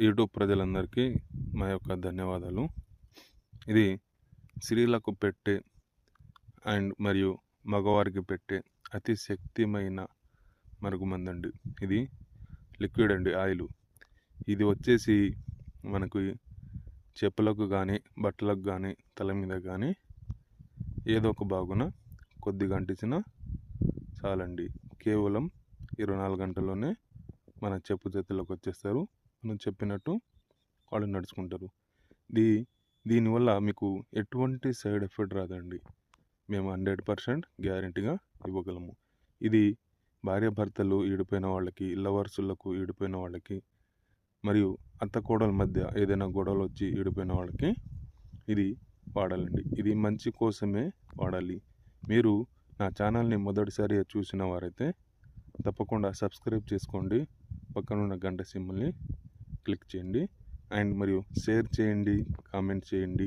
YouTube ప్రజలందరికీ మా యొక్క ధన్యవాదాలు. ఇది స్త్రీలకు పెట్టే మరియు మగవారికి పెట్టే అతి శక్తిమైన మరుగుమందండి. ఇది లిక్విడ్ అండి, ఆయిల్. ఇది వచ్చేసి మనకు చెప్పులకు కానీ, బట్టలకు కానీ, తల మీద కానీ ఏదో ఒక బాగున కొద్దిగా అంటించిన చాలండి. కేవలం 24 గంటల్లోనే మన చెప్పు చేతుల్లోకి వచ్చేస్తారు. మనం చెప్పినట్టు వాళ్ళు నడుచుకుంటారు. దీనివల్ల మీకు ఎటువంటి సైడ్ ఎఫెక్ట్ రాదండి. మేము 100% గ్యారెంటీగా ఇవ్వగలము. ఇది భార్యాభర్తలు ఈడిపోయిన వాళ్ళకి, లవర్సులకు ఈడిపోయిన వాళ్ళకి, మరియు అత్త కోడల మధ్య ఏదైనా గొడవలు వచ్చి ఈడిపోయిన వాళ్ళకి ఇది వాడాలండి. ఇది మంచి కోసమే వాడాలి. మీరు నా ఛానల్ని మొదటిసారి చూసిన వారైతే తప్పకుండా సబ్స్క్రైబ్ చేసుకోండి. పక్కనున్న గంట సింబల్ని క్లిక్ చేయండి మరియు షేర్ చేయండి, కామెంట్ చేయండి.